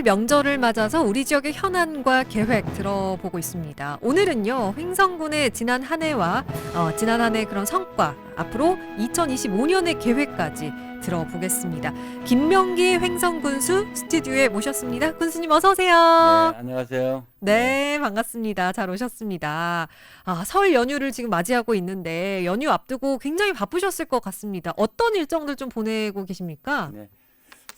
설 명절을 맞아서 우리 지역의 현안과 계획 들어보고 있습니다. 오늘은요, 횡성군의 지난 한 해와 지난 한 해 그런 성과, 앞으로 2025년의 계획까지 들어보겠습니다. 김명기 횡성군수 스튜디오에 모셨습니다. 군수님 어서 오세요. 네, 안녕하세요. 네, 반갑습니다. 잘 오셨습니다. 설 연휴를 지금 맞이하고 있는데 연휴 앞두고 굉장히 바쁘셨을 것 같습니다. 어떤 일정들 좀 보내고 계십니까? 네,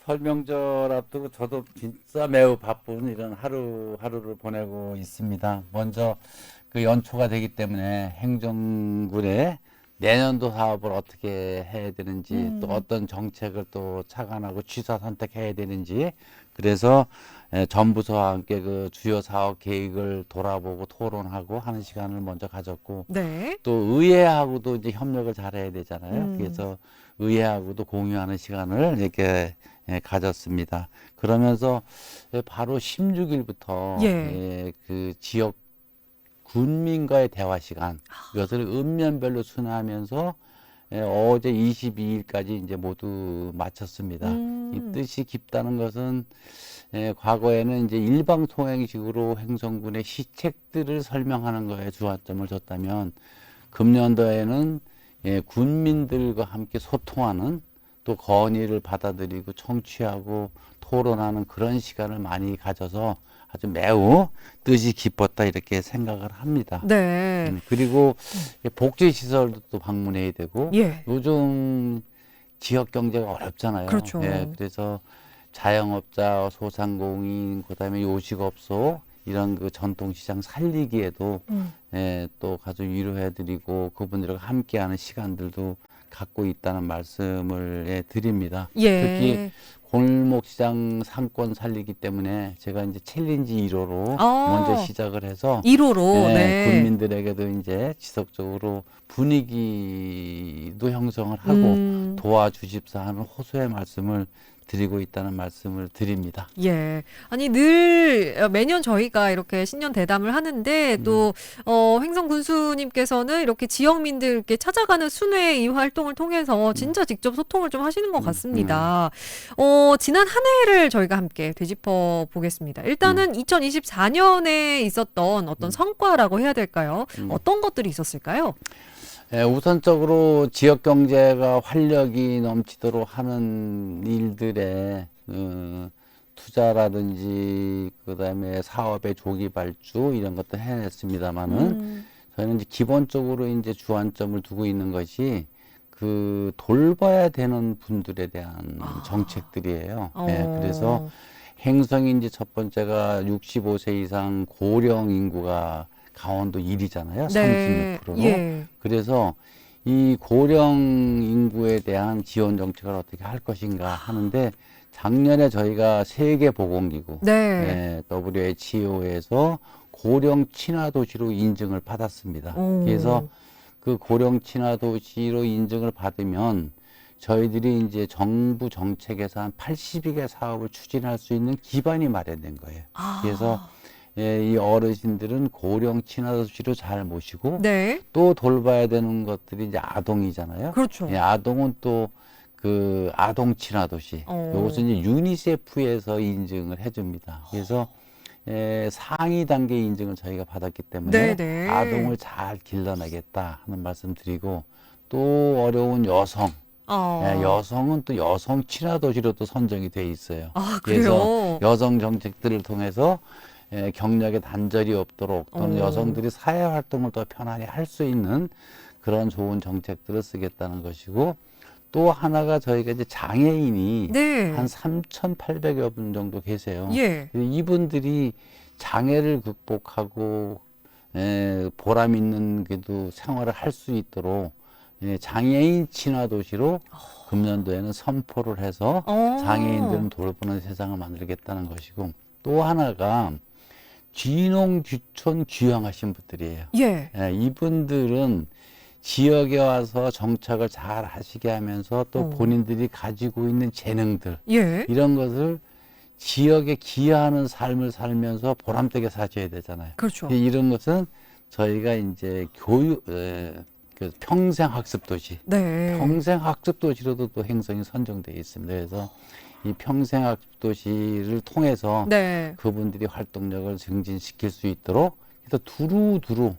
설 명절 앞두고 저도 진짜 매우 바쁜 이런 하루하루를 보내고 있습니다. 먼저 그 연초가 되기 때문에 행정군의 내년도 사업을 어떻게 해야 되는지 또 어떤 정책을 또 착안하고 취사 선택해야 되는지 그래서 전부서와 함께 그 주요 사업 계획을 돌아보고 토론하고 하는 시간을 먼저 가졌고 네. 또 의회하고도 이제 협력을 잘해야 되잖아요. 음. 그래서 의회하고도 공유하는 시간을 이렇게 가졌습니다. 그러면서 바로 16일부터 예. 그 지역 군민과의 대화 시간 이것을 읍면별로 순회하면서 어제 22일까지 이제 모두 마쳤습니다. 이 뜻이 깊다는 것은 과거에는 이제 일방통행식으로 횡성군의 시책들을 설명하는 거에 주안점을 뒀다면 금년도에는 군민들과 함께 소통하는 또 건의를 받아들이고 청취하고 토론하는 그런 시간을 많이 가져서 아주 매우 뜻이 깊었다 이렇게 생각을 합니다. 네. 그리고 복지시설도 또 방문해야 되고 예. 요즘 지역 경제가 어렵잖아요. 그렇죠. 그래서 자영업자, 소상공인, 그다음에 요식업소 이런 그 전통시장 살리기에도 또 가서 위로해드리고 그분들과 함께하는 시간들도 갖고 있다는 말씀을 드립니다. 예. 특히 골목시장 상권 살리기 때문에 제가 이제 챌린지 1호로 먼저 시작을 해서 1호로 네. 군민들에게도 이제 지속적으로 분위기도 형성을 하고 도와주십사 하는 호소의 말씀을 드리고 있다는 말씀을 드립니다. 예. 아니, 늘 매년 저희가 이렇게 신년 대담을 하는데 또 횡성 군수님께서는 이렇게 지역민들께 찾아가는 순회 이 활동을 통해서 진짜 직접 소통을 좀 하시는 것 같습니다. 지난 한 해를 저희가 함께 되짚어 보겠습니다. 일단은 2024년에 있었던 어떤 성과라고 해야 될까요? 어떤 것들이 있었을까요? 우선적으로 지역 경제가 활력이 넘치도록 하는 일들에 투자라든지 그다음에 사업의 조기 발주 이런 것도 해냈습니다만은 저희는 이제 기본적으로 이제 주안점을 두고 있는 것이 그 돌봐야 되는 분들에 대한 정책들이에요. 그래서 행성이 이제 첫 번째가 65세 이상 고령 인구가 강원도 1위잖아요. 네. 36%로. 예. 그래서 이 고령 인구에 대한 지원 정책을 어떻게 할 것인가 하는데 작년에 저희가 세계보건기구 네. WHO에서 고령 친화 도시로 인증을 받았습니다. 그래서 그 고령 친화 도시로 인증을 받으면 저희들이 이제 정부 정책에서 한 80여 개 사업을 추진할 수 있는 기반이 마련된 거예요. 그래서 이 어르신들은 고령 친화 도시로 잘 모시고 네. 또 돌봐야 되는 것들이 이제 아동이잖아요. 그렇죠. 아동은 또 그 아동 친화 도시. 이것은 이제 유니세프에서 인증을 해줍니다. 그래서 상위 단계 인증을 저희가 받았기 때문에 네네. 아동을 잘 길러내겠다 하는 말씀 드리고 또 어려운 여성. 여성은 또 여성 친화 도시로 또 선정이 돼 있어요. 그래서 그래요? 여성 정책들을 통해서 경력에 단절이 없도록 또는 여성들이 사회 활동을 더 편안히 할 수 있는 그런 좋은 정책들을 쓰겠다는 것이고 또 하나가 저희가 이제 장애인이 네. 한 3,800여 분 정도 계세요. 예. 이분들이 장애를 극복하고 보람 있는 그래도 생활을 할 수 있도록 장애인 친화 도시로 금년도에는 선포를 해서 장애인들은 돌보는 세상을 만들겠다는 것이고 또 하나가 귀농 귀촌 귀향하신 분들이에요. 예. 이분들은 지역에 와서 정착을 잘 하시게 하면서 또 본인들이 가지고 있는 재능들 예. 이런 것을 지역에 기여하는 삶을 살면서 보람되게 사셔야 되잖아요. 그렇죠. 이런 것은 저희가 이제 그 평생 학습 도시, 네. 평생 학습 도시로도 또 행성이 선정되어 있습니다. 그래서 이 평생학습도시를 통해서 네. 그분들이 활동력을 증진시킬 수 있도록 그래서 두루두루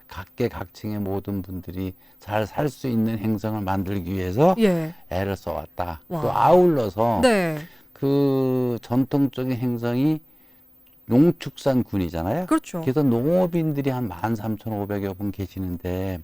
각계각층의 모든 분들이 잘 살 수 있는 행성을 만들기 위해서 예. 애를 써왔다. 와. 또 아울러서 네. 그 전통적인 행성이 농축산군이잖아요. 그렇죠. 그래서 농업인들이 한 13,500여 분 계시는데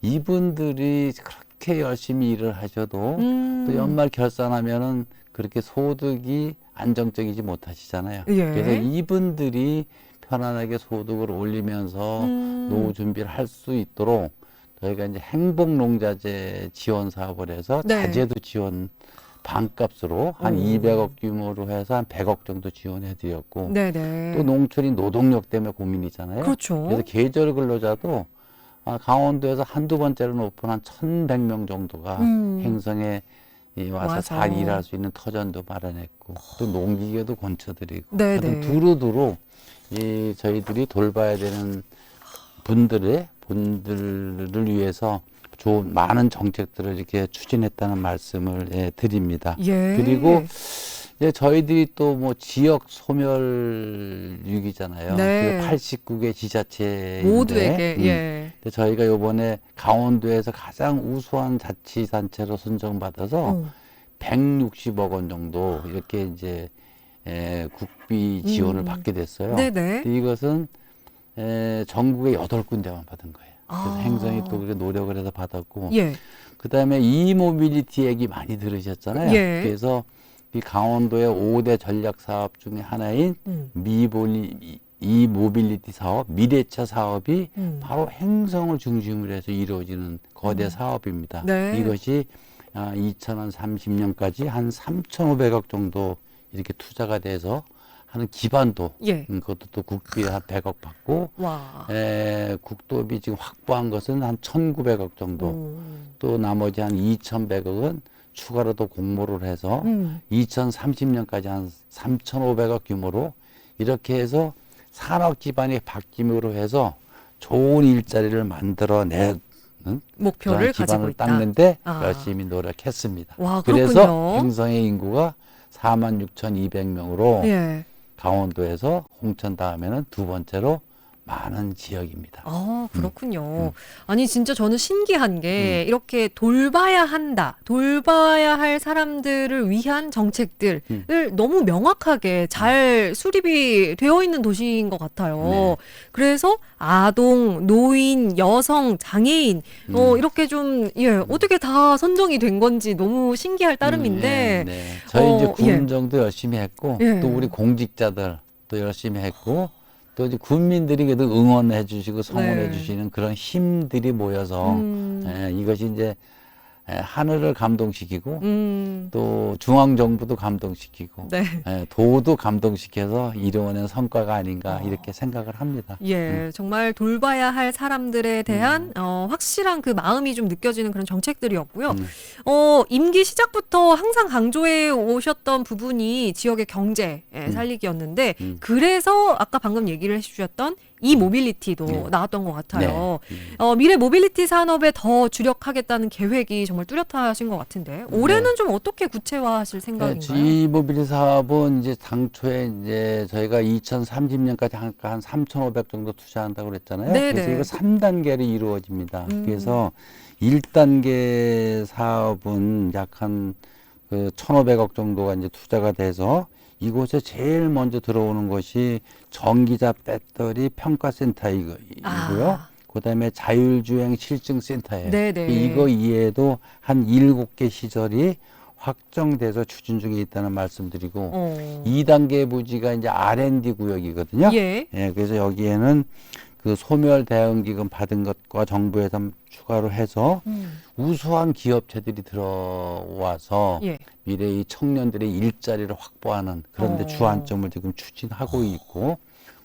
이분들이 그렇게 열심히 일을 하셔도 또 연말 결산하면은 그렇게 소득이 안정적이지 못하시잖아요. 예. 그래서 이분들이 편안하게 소득을 올리면서 노후 준비를 할 수 있도록 저희가 이제 행복농자재 지원 사업을 해서 네. 자재도 지원 반값으로 한 200억 규모로 해서 한 100억 정도 지원해 드렸고 네네. 또 농촌이 노동력 때문에 고민이잖아요. 그렇죠. 그래서 계절 근로자도 강원도에서 한두 번째로 높은 한 1,100명 정도가 행성에 와서 잘 일할 수 있는 터전도 마련했고 또 농기계도 건쳐드리고 네네. 하여튼 두루두루 저희들이 돌봐야 되는 분들을 위해서 좋은 많은 정책들을 이렇게 추진했다는 말씀을 드립니다. 예. 그리고 이제 저희들이 또 뭐 지역 소멸육이잖아요. 네. 89개 지자체인데 모두에게 예. 근데 저희가 요번에 강원도에서 가장 우수한 자치단체로 선정받아서 160억 원 정도 이렇게 이제 국비 지원을 받게 됐어요. 네네. 근데 이것은 전국에 8군데만 받은 거예요. 그래서 아. 행정이 또 그렇게 노력을 해서 받았고 예. 그다음에 이모빌리티 얘기 많이 들으셨잖아요. 예. 그래서 이 강원도의 5대 전략 사업 중에 하나인 이모빌리티 사업, 미래차 사업이 바로 행성을 중심으로 해서 이루어지는 거대 사업입니다. 네. 이것이 2030년까지 한 3,500억 정도 이렇게 투자가 돼서 하는 기반도 예. 그것도 또 국비 한 100억 받고 와. 국도비 지금 확보한 것은 한 1,900억 정도 또 나머지 한 2,100억은 추가로 더 공모를 해서 2030년까지 한 3,500억 규모로 이렇게 해서 산업 기반이 바뀜으로 해서 좋은 일자리를 만들어내는 목표를 가지고 기반을 있다. 닦는데 아. 열심히 노력했습니다. 와, 그래서 그렇군요. 행성의 인구가 46,200명으로 예. 강원도에서 홍천 다음에는 두 번째로 많은 지역입니다. 아, 그렇군요. 아니, 진짜 저는 신기한 게 이렇게 돌봐야 한다, 돌봐야 할 사람들을 위한 정책들을 너무 명확하게 잘 수립이 되어 있는 도시인 것 같아요. 네. 그래서 아동, 노인, 여성, 장애인, 이렇게 좀, 예, 어떻게 다 선정이 된 건지 너무 신기할 따름인데, 네. 저희 이제 예. 군정도 열심히 했고 예. 또 우리 공직자들 또 열심히 했고 또 이제 군민들이 그래도 응원해 주시고 성원해 네. 주시는 그런 힘들이 모여서 이것이 이제 하늘을 감동시키고 또 중앙정부도 감동시키고 네. 도도 감동시켜서 이루어낸 성과가 아닌가 이렇게 생각을 합니다. 예, 정말 돌봐야 할 사람들에 대한 확실한 그 마음이 좀 느껴지는 그런 정책들이었고요. 임기 시작부터 항상 강조해 오셨던 부분이 지역의 경제 살리기였는데 그래서 아까 방금 얘기를 해주셨던 이 모빌리티도 나왔던 것 같아요. 미래 모빌리티 산업에 더 주력하겠다는 계획이 정말 뚜렷하신 것 같은데 올해는 좀 어떻게 구체화하실 생각인가요? 이 모빌리티 사업은 이제 당초에 이제 저희가 2030년까지 한 3,500 정도 투자한다고 그랬잖아요. 네네. 그래서 이거 3단계로 이루어집니다. 그래서 1단계 사업은 약 한 그 1,500억 정도가 이제 투자가 돼서 이곳에 제일 먼저 들어오는 것이 전기자 배터리 평가센터이고요. 그다음에 자율주행 실증센터예요. 네네. 이거 이외에도 한 7개 시설이 확정돼서 추진 중에 있다는 말씀드리고 2단계 부지가 이제 R&D 구역이거든요. 예. 그래서 여기에는 그 소멸 대응 기금 받은 것과 정부에서 추가로 해서 우수한 기업체들이 들어와서 예. 미래의 청년들의 일자리를 확보하는 그런 데 주안점을 지금 추진하고 있고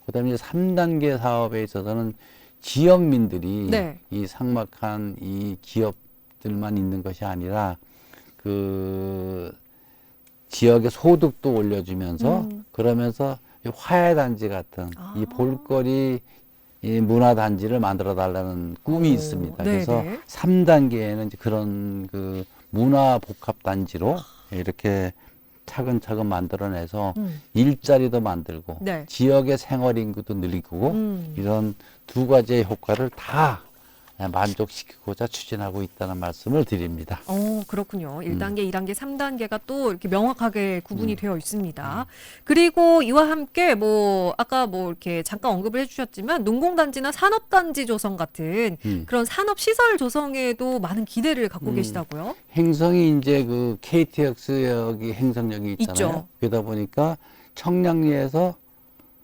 그다음에 이제 3단계 사업에 있어서는 지역민들이 네. 이 삭막한 이 기업들만 있는 것이 아니라 그 지역의 소득도 올려주면서 그러면서 이 화훼단지 같은 이 볼거리 이 문화단지를 만들어 달라는 꿈이 있습니다. 그래서 네네. 3단계에는 이제 그런 그 문화복합단지로 이렇게 차근차근 만들어내서 음. 일자리도 만들고 네. 지역의 생활 인구도 늘리고 이런 두 가지의 효과를 다 만족시키고자 추진하고 있다는 말씀을 드립니다. 그렇군요. 1단계, 2단계, 3단계가 또 이렇게 명확하게 구분이 되어 있습니다. 그리고 이와 함께 뭐 아까 뭐 이렇게 잠깐 언급을 해주셨지만 농공단지나 산업단지 조성 같은 그런 산업시설 조성에도 많은 기대를 갖고 계시다고요? 행성이 이제 그 KTX역이 행성역이 있잖아요. 있죠. 그러다 보니까 청량리에서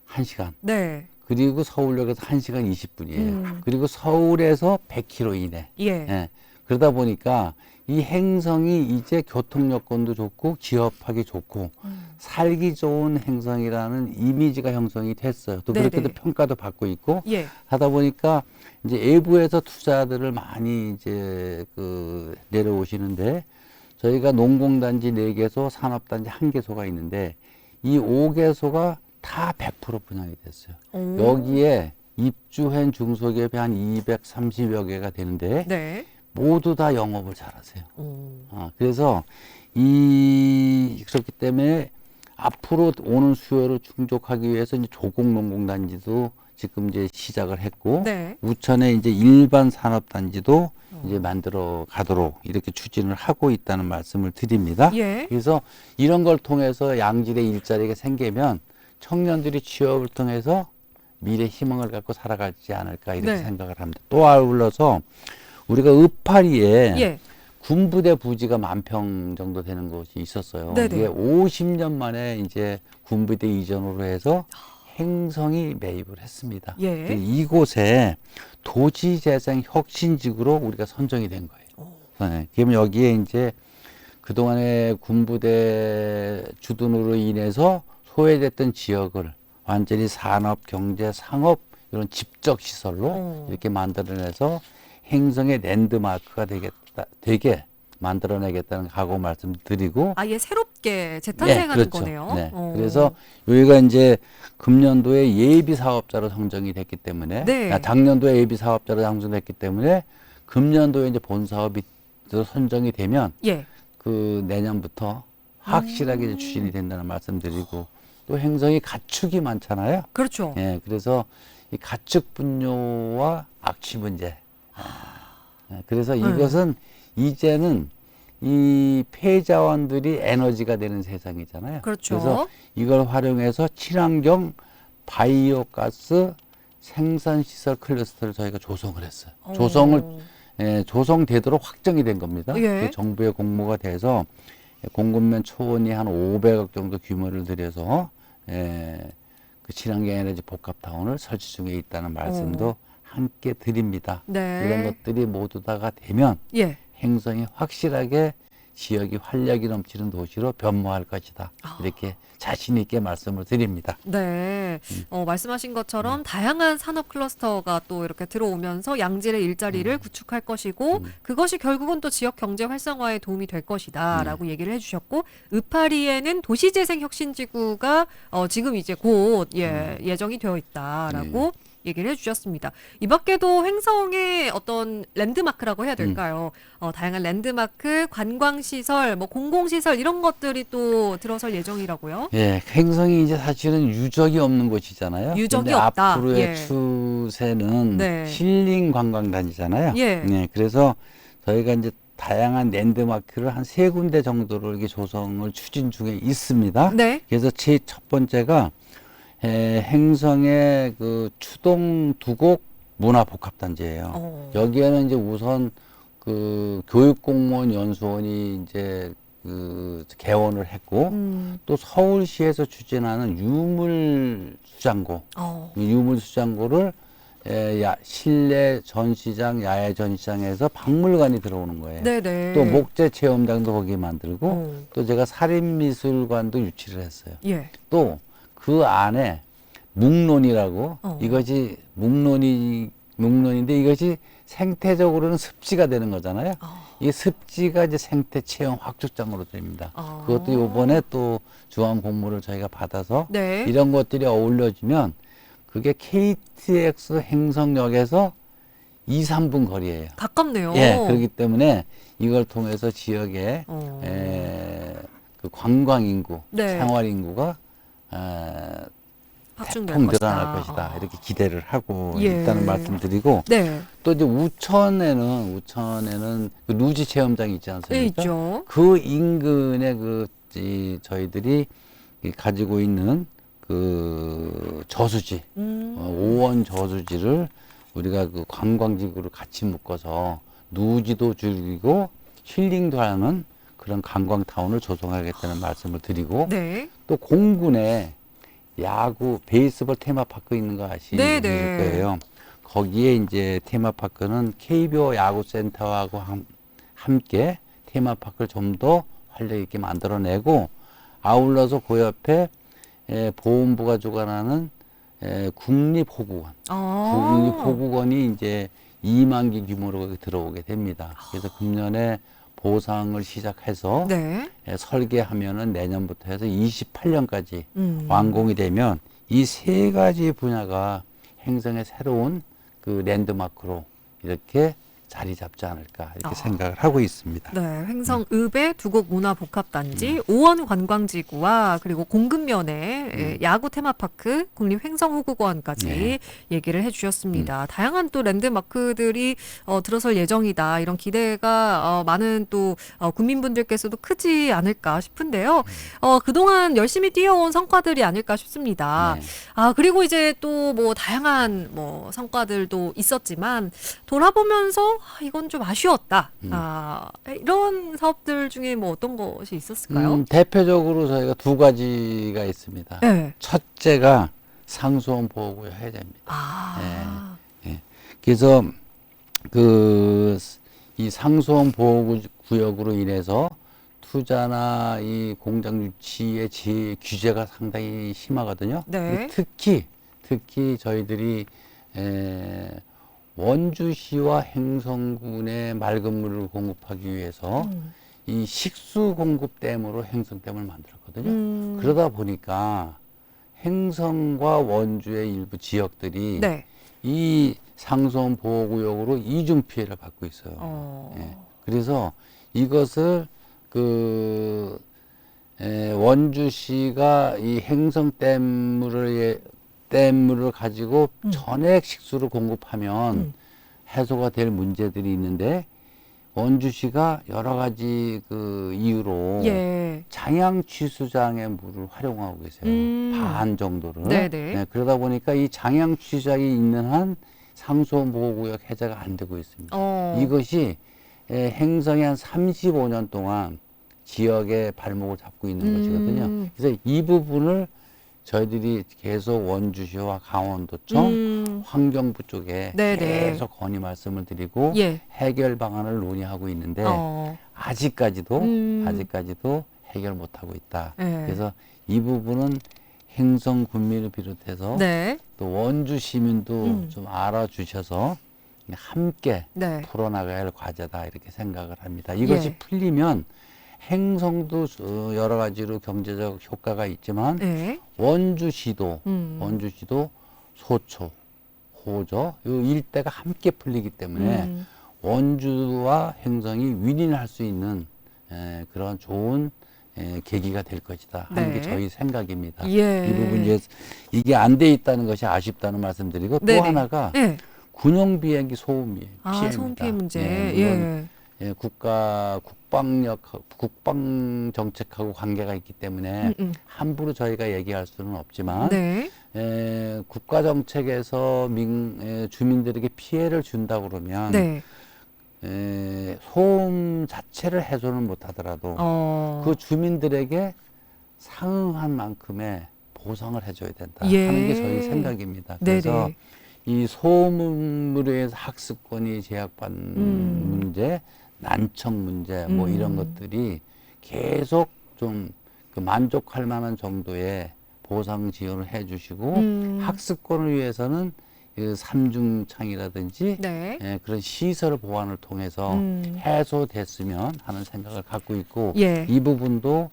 1시간, 네. 그리고 서울역에서 1시간 20분이에요. 그리고 서울에서 100km 이내. 예. 예. 그러다 보니까 이 행성이 이제 교통 여건도 좋고 기업하기 좋고 살기 좋은 행성이라는 이미지가 형성이 됐어요. 또 네네. 그렇게도 평가도 받고 있고 예. 하다 보니까 이제 외부에서 투자들을 많이 이제 내려오시는데 저희가 농공단지 4개소, 산업단지 1개소가 있는데 이 5개소가 다 100% 분양이 됐어요. 여기에 입주한 중소기업이 한 230여 개가 되는데 네. 모두 다 영업을 잘하세요. 그래서 그렇기 때문에 앞으로 오는 수요를 충족하기 위해서 이제 조곡농공단지도 지금 이제 시작을 했고 네. 우천에 이제 일반 산업단지도 이제 만들어 가도록 이렇게 추진을 하고 있다는 말씀을 드립니다. 예. 그래서 이런 걸 통해서 양질의 일자리가 생기면 청년들이 취업을 통해서 미래 희망을 갖고 살아가지 않을까 이렇게 네. 생각을 합니다. 또 아울러서 우리가 의파리에 예. 군부대 부지가 10,000평 정도 되는 곳이 있었어요. 네네. 이게 50년 만에 이제 군부대 이전으로 해서 행성이 매입을 했습니다. 예. 이곳에 도시재생 혁신지구로 우리가 선정이 된 거예요. 네. 그러면 여기에 이제 그동안에 군부대 주둔으로 인해서 소외됐던 지역을 완전히 산업, 경제, 상업 이런 집적 시설로 이렇게 만들어내서 행성의 랜드마크가 되게 만들어내겠다는 각오 말씀드리고 아예 새롭게 재탄생하는 그렇죠. 거네요. 네. 그래서 여기가 이제 금년도에 예비 사업자로 선정이 됐기 때문에 네. 작년도에 예비 사업자로 선정됐기 때문에 금년도에 이제 본 사업이 선정이 되면 예. 그 내년부터 확실하게 이제 추진이 된다는 말씀드리고 또 행성이 가축이 많잖아요. 그렇죠. 예, 그래서 이 가축 분뇨와 악취 문제. 그래서 이것은 이제는 이 폐자원들이 에너지가 되는 세상이잖아요. 그렇죠. 그래서 이걸 활용해서 친환경 바이오가스 생산시설 클러스터를 저희가 조성을 했어요. 조성되도록 확정이 된 겁니다. 예. 그 정부의 공모가 돼서 공급면 초원이 한 500억 정도 규모를 들여서 그 친환경 에너지 복합타운을 설치 중에 있다는 말씀도 함께 드립니다. 네. 이런 것들이 모두 다가 되면 예. 행성이 확실하게 지역이 활력이 넘치는 도시로 변모할 것이다. 이렇게 자신 있게 말씀을 드립니다. 네. 말씀하신 것처럼 다양한 산업 클러스터가 또 이렇게 들어오면서 양질의 일자리를 구축할 것이고 그것이 결국은 또 지역 경제 활성화에 도움이 될 것이다라고 얘기를 해주셨고 의파리에는 도시재생 혁신지구가 지금 이제 곧 예정이 되어 있다라고 얘기를 해주셨습니다. 이 밖에도 횡성의 어떤 랜드마크라고 해야 될까요? 다양한 랜드마크, 관광시설, 뭐 공공시설 이런 것들이 또 들어설 예정이라고요? 예, 행성이 이제 사실은 유적이 없는 곳이잖아요. 유적이 근데 없다. 앞으로의 예. 추세는 네. 힐링 관광단지잖아요. 예. 네, 그래서 저희가 이제 다양한 랜드마크를 한 3군데 정도로 이렇게 조성을 추진 중에 있습니다. 네. 그래서 제 첫 번째가 행성의 그 추동 두곡 문화복합단지예요. 여기에는 이제 우선 그 교육공무원 연수원이 이제 그 개원을 했고 또 서울시에서 추진하는 유물수장고, 이 유물수장고를 실내 전시장, 야외 전시장에서 박물관이 들어오는 거예요. 네네. 또 목재 체험장도 거기 만들고 또 제가 살인미술관도 유치를 했어요. 예. 또 그 안에 묵론이라고 이것이 묵론인데 이것이 생태적으로는 습지가 되는 거잖아요. 이 습지가 이제 생태 체험 확장장으로 됩니다. 그것도 요번에 또 주한 공모를 저희가 받아서 네. 이런 것들이 어울려지면 그게 KTX 행성역에서 2, 3분 거리예요. 가깝네요. 예, 그렇기 때문에 이걸 통해서 지역에 그 관광 인구, 네. 생활 인구가 확충될 대폭 것이다. 늘어날 것이다. 이렇게 기대를 하고 예. 있다는 말씀드리고 네. 또 이제 우천에는 그 루지 체험장이 있지 네, 않습니까? 있죠. 그 인근에 저희들이 가지고 있는 그 저수지, 오원 저수지를 우리가 그 관광지구를 같이 묶어서 누지도 줄이고 힐링도 하는 그런 관광타운을 조성하겠다는 말씀을 드리고 네. 또 공군에 야구 베이스볼 테마파크 있는 거 아시실 네네. 거예요. 거기에 이제 테마파크는 KBO 야구센터하고 함께 테마파크를 좀 더 활력 있게 만들어내고 아울러서 그 옆에 보훈부가 주관하는 국립호구원, 국립호구원이 이제 2만 개 규모로 들어오게 됩니다. 그래서 금년에 보상을 시작해서 네. 설계하면은 내년부터 해서 28년까지 음. 완공이 되면 이 세 가지 분야가 행성의 새로운 그 랜드마크로 이렇게 자리 잡지 않을까 이렇게 생각을 하고 있습니다. 네, 횡성 읍의 두곡 문화복합단지, 오원 관광지구와 그리고 공급면에 야구 테마파크, 국립 횡성호국원까지 네. 얘기를 해주셨습니다. 다양한 또 랜드마크들이 들어설 예정이다. 이런 기대가 많은 또 국민분들께서도 크지 않을까 싶은데요. 그동안 열심히 뛰어온 성과들이 아닐까 싶습니다. 네. 그리고 이제 또 뭐 다양한 뭐 성과들도 있었지만 돌아보면서 이건 좀 아쉬웠다. 이런 사업들 중에 뭐 어떤 것이 있었을까요? 대표적으로 저희가 두 가지가 있습니다. 네. 첫째가 상수원 보호구역 해제입니다. 그래서 이 상수원 보호구역으로 인해서 투자나 이 공장 유치의 규제가 상당히 심하거든요. 네. 특히 저희들이 원주시와 행성군에 맑은 물을 공급하기 위해서 이 식수 공급댐으로 행성댐을 만들었거든요. 그러다 보니까 행성과 원주의 일부 지역들이 네. 이 상수원 보호구역으로 이중 피해를 받고 있어요. 그래서 이것을 원주시가 이 행성댐물을 가지고 전액 식수를 공급하면 해소가 될 문제들이 있는데 원주시가 여러 가지 그 이유로 예. 장양 취수장의 물을 활용하고 계세요. 반 정도를. 네네. 그러다 보니까 이 장양 취수장이 있는 한 상수원 보호구역 해제가 안 되고 있습니다. 이것이 행성이 한 35년 동안 지역의 발목을 잡고 있는 것이거든요. 그래서 이 부분을 저희들이 계속 원주시와 강원도청, 환경부 쪽에 네네. 계속 건의 말씀을 드리고 예. 해결 방안을 논의하고 있는데 아직까지도 해결 못하고 있다. 네. 그래서 이 부분은 행성 군민을 비롯해서 네. 또 원주 시민도 좀 알아주셔서 함께 네. 풀어나가야 할 과제다 이렇게 생각을 합니다. 이것이 예. 풀리면 행성도 여러 가지로 경제적 효과가 있지만 네. 원주시도 소초, 호저 이 일대가 함께 풀리기 때문에 원주와 행성이 윈윈할 수 있는 그런 좋은 계기가 될 것이다 하는 네. 게 저희 생각입니다. 예. 이 부분 이제 이게 안 돼 있다는 것이 아쉽다는 말씀드리고 네네. 또 하나가 네. 군용 비행기 소음 피해입니다. 소음 피해 문제. 물론 국방 정책하고 관계가 있기 때문에 함부로 저희가 얘기할 수는 없지만 네. 국가 정책에서 주민들에게 피해를 준다 그러면 네. 소음 자체를 해소는 못하더라도 그 주민들에게 상응한 만큼의 보상을 해줘야 된다 하는 게 저희 생각입니다. 그래서 네네. 이 소음으로 인해서 학습권이 제약받는 문제, 난청 문제, 뭐 이런 것들이 계속 좀 그 만족할 만한 정도의 보상 지원을 해주시고 학습권을 위해서는 그 삼중창이라든지 네. 그런 시설 보완을 통해서 해소됐으면 하는 생각을 갖고 있고 예. 이 부분도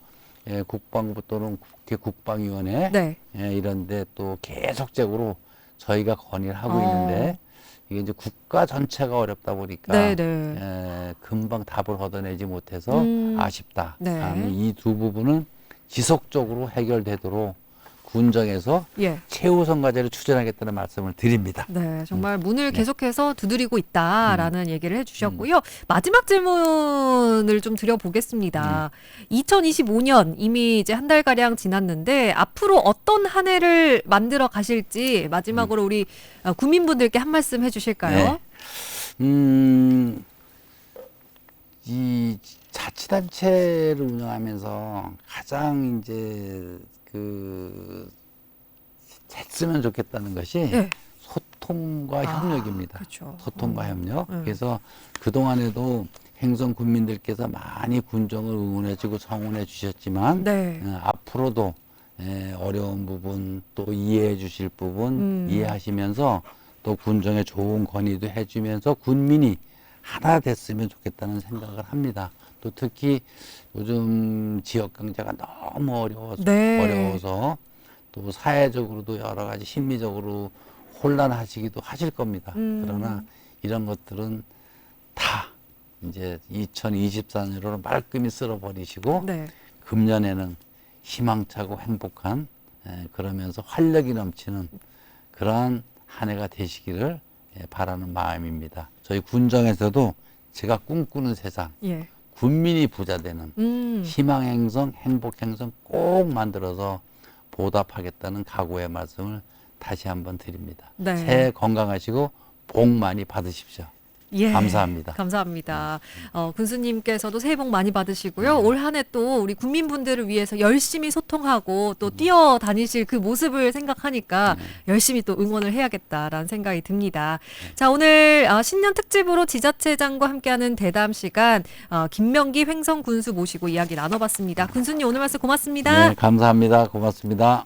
국방부 또는 국회 국방위원회 네. 이런데 또 계속적으로 저희가 건의를 하고 있는데 이게 이제 국가 전체가 어렵다 보니까 네네. 금방 답을 얻어내지 못해서 아쉽다. 네. 이 두 부분은 지속적으로 해결되도록 군정에서 예. 최우선 과제를 추진하겠다는 말씀을 드립니다. 네, 정말 문을 네. 계속해서 두드리고 있다라는 얘기를 해주셨고요. 마지막 질문을 좀 드려보겠습니다. 2025년 이미 이제 한 달가량 지났는데 앞으로 어떤 한 해를 만들어 가실지 마지막으로 우리 국민분들께 한 말씀 해주실까요? 네. 이 자치단체를 운영하면서 가장 이제 했으면 좋겠다는 것이 네. 소통과 협력입니다. 그렇죠. 소통과 협력. 그래서 그동안에도 행성 군민들께서 많이 군정을 응원해주고 성원해 주셨지만 네. 앞으로도 어려운 부분 또 이해해 주실 부분 이해하시면서 또 군정에 좋은 건의도 해주면서 군민이 하나 됐으면 좋겠다는 생각을 합니다. 또 특히 요즘 지역 경제가 너무 어려워서 또 사회적으로도 여러 가지 심리적으로 혼란하시기도 하실 겁니다. 그러나 이런 것들은 다 이제 2024년으로 말끔히 쓸어버리시고 네. 금년에는 희망차고 행복한 그러면서 활력이 넘치는 그러한 한 해가 되시기를 바라는 마음입니다. 저희 군정에서도 제가 꿈꾸는 세상 예. 군민이 부자 되는 희망행성, 행복행성 꼭 만들어서 보답하겠다는 각오의 말씀을 다시 한번 드립니다. 네. 새해 건강하시고 복 많이 받으십시오. 예. 감사합니다. 감사합니다. 군수님께서도 새해 복 많이 받으시고요. 올 한 해 또 우리 국민분들을 위해서 열심히 소통하고 또 뛰어다니실 그 모습을 생각하니까 열심히 또 응원을 해야겠다라는 생각이 듭니다. 자, 오늘 신년 특집으로 지자체장과 함께하는 대담 시간 김명기 횡성군수 모시고 이야기 나눠봤습니다. 군수님 오늘 말씀 고맙습니다. 네, 감사합니다. 고맙습니다.